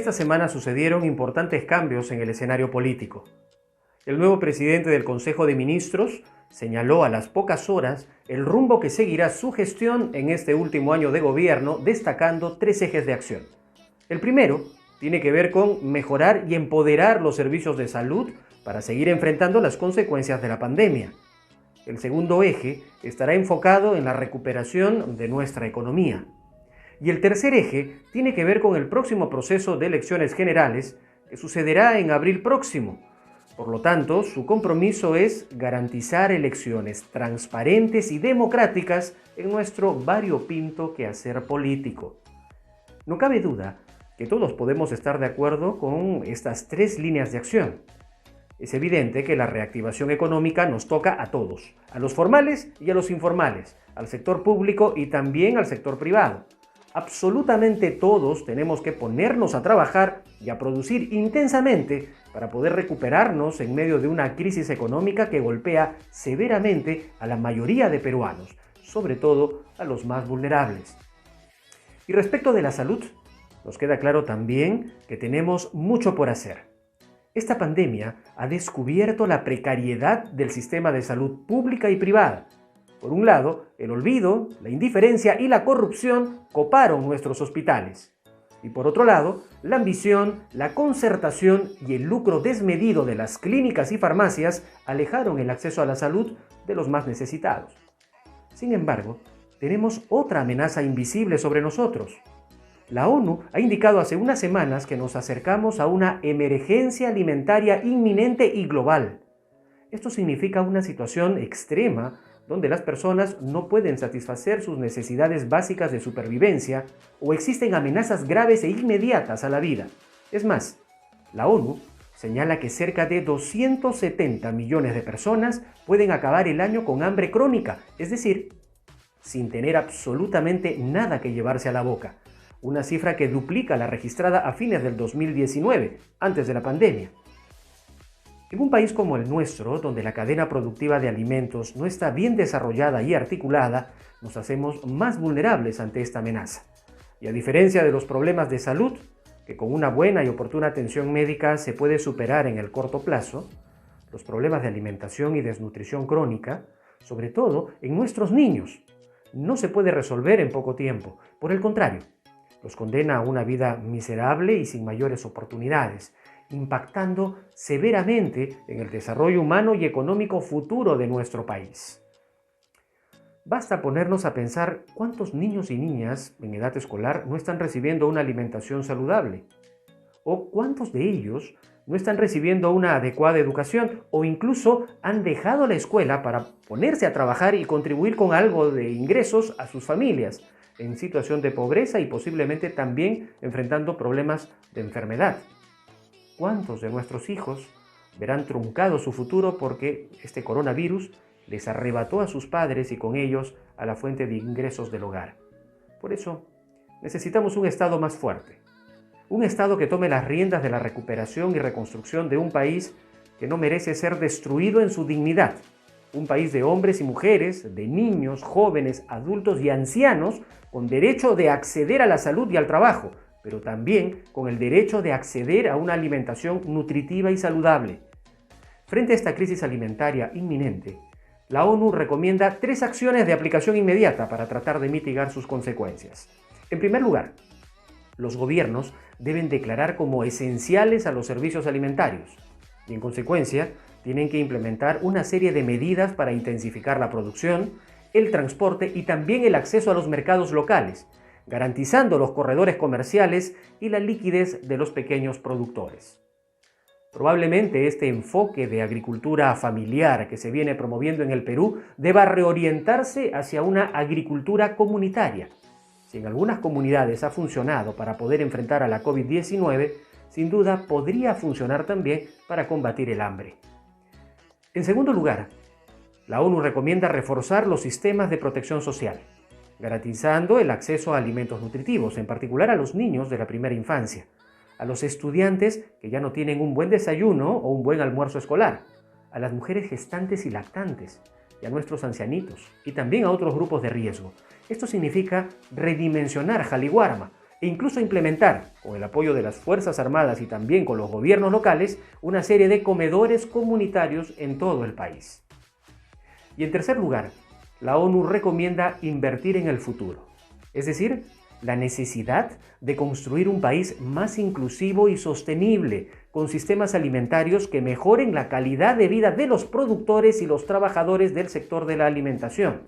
esta semana sucedieron importantes cambios en el escenario político. El nuevo presidente del Consejo de Ministros señaló a las pocas horas el rumbo que seguirá su gestión en este último año de gobierno, destacando 3 ejes de acción. El primero tiene que ver con mejorar y empoderar los servicios de salud para seguir enfrentando las consecuencias de la pandemia. El segundo eje estará enfocado en la recuperación de nuestra economía. Y el tercer eje tiene que ver con el próximo proceso de elecciones generales que sucederá en abril próximo. Por lo tanto, su compromiso es garantizar elecciones transparentes y democráticas en nuestro variopinto quehacer político. No cabe duda que todos podemos estar de acuerdo con estas 3 líneas de acción. Es evidente que la reactivación económica nos toca a todos, a los formales y a los informales, al sector público y también al sector privado. Absolutamente todos tenemos que ponernos a trabajar y a producir intensamente para poder recuperarnos en medio de una crisis económica que golpea severamente a la mayoría de peruanos, sobre todo a los más vulnerables. Y respecto de la salud, nos queda claro también que tenemos mucho por hacer. Esta pandemia ha descubierto la precariedad del sistema de salud pública y privada. Por un lado, el olvido, la indiferencia y la corrupción coparon nuestros hospitales. Y por otro lado, la ambición, la concertación y el lucro desmedido de las clínicas y farmacias alejaron el acceso a la salud de los más necesitados. Sin embargo, tenemos otra amenaza invisible sobre nosotros. La ONU ha indicado hace unas semanas que nos acercamos a una emergencia alimentaria inminente y global. Esto significa una situación extrema donde las personas no pueden satisfacer sus necesidades básicas de supervivencia o existen amenazas graves e inmediatas a la vida. Es más, la ONU señala que cerca de 270 millones de personas pueden acabar el año con hambre crónica, es decir, sin tener absolutamente nada que llevarse a la boca. Una cifra que duplica la registrada a fines del 2019, antes de la pandemia. En un país como el nuestro, donde la cadena productiva de alimentos no está bien desarrollada y articulada, nos hacemos más vulnerables ante esta amenaza. Y a diferencia de los problemas de salud, que con una buena y oportuna atención médica se puede superar en el corto plazo, los problemas de alimentación y desnutrición crónica, sobre todo en nuestros niños, no se puede resolver en poco tiempo. Por el contrario, los condena a una vida miserable y sin mayores oportunidades, impactando severamente en el desarrollo humano y económico futuro de nuestro país. Basta ponernos a pensar cuántos niños y niñas en edad escolar no están recibiendo una alimentación saludable, o cuántos de ellos no están recibiendo una adecuada educación, o incluso han dejado la escuela para ponerse a trabajar y contribuir con algo de ingresos a sus familias, en situación de pobreza y posiblemente también enfrentando problemas de enfermedad. ¿Cuántos de nuestros hijos verán truncado su futuro porque este coronavirus les arrebató a sus padres y con ellos a la fuente de ingresos del hogar? Por eso, necesitamos un Estado más fuerte. Un Estado que tome las riendas de la recuperación y reconstrucción de un país que no merece ser destruido en su dignidad. Un país de hombres y mujeres, de niños, jóvenes, adultos y ancianos con derecho de acceder a la salud y al trabajo, pero también con el derecho de acceder a una alimentación nutritiva y saludable. Frente a esta crisis alimentaria inminente, la ONU recomienda 3 acciones de aplicación inmediata para tratar de mitigar sus consecuencias. En primer lugar, los gobiernos deben declarar como esenciales a los servicios alimentarios y, en consecuencia, tienen que implementar una serie de medidas para intensificar la producción, el transporte y también el acceso a los mercados locales, garantizando los corredores comerciales y la liquidez de los pequeños productores. Probablemente este enfoque de agricultura familiar que se viene promoviendo en el Perú deba reorientarse hacia una agricultura comunitaria. Si en algunas comunidades ha funcionado para poder enfrentar a la COVID-19, sin duda podría funcionar también para combatir el hambre. En segundo lugar, la ONU recomienda reforzar los sistemas de protección social, garantizando el acceso a alimentos nutritivos, en particular a los niños de la primera infancia, a los estudiantes que ya no tienen un buen desayuno o un buen almuerzo escolar, a las mujeres gestantes y lactantes, y a nuestros ancianitos, y también a otros grupos de riesgo. Esto significa redimensionar Jaliguarma, e incluso implementar, con el apoyo de las Fuerzas Armadas y también con los gobiernos locales, una serie de comedores comunitarios en todo el país. Y en tercer lugar, la ONU recomienda invertir en el futuro, es decir, la necesidad de construir un país más inclusivo y sostenible, con sistemas alimentarios que mejoren la calidad de vida de los productores y los trabajadores del sector de la alimentación,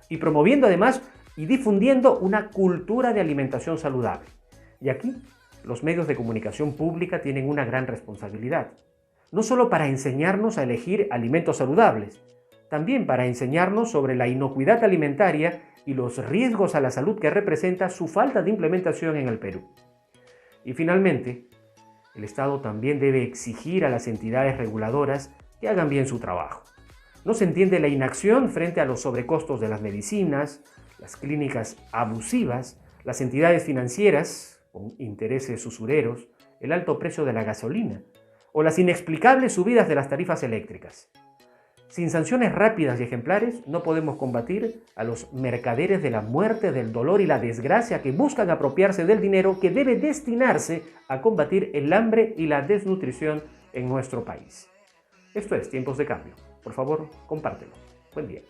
y promoviendo además y difundiendo una cultura de alimentación saludable. Y aquí, los medios de comunicación pública tienen una gran responsabilidad, no solo para enseñarnos a elegir alimentos saludables, también para enseñarnos sobre la inocuidad alimentaria y los riesgos a la salud que representa su falta de implementación en el Perú. Y finalmente, el Estado también debe exigir a las entidades reguladoras que hagan bien su trabajo. No se entiende la inacción frente a los sobrecostos de las medicinas, las clínicas abusivas, las entidades financieras con intereses usureros, el alto precio de la gasolina o las inexplicables subidas de las tarifas eléctricas. Sin sanciones rápidas y ejemplares, no podemos combatir a los mercaderes de la muerte, del dolor y la desgracia que buscan apropiarse del dinero que debe destinarse a combatir el hambre y la desnutrición en nuestro país. Esto es Tiempos de Cambio. Por favor, compártelo. Buen día.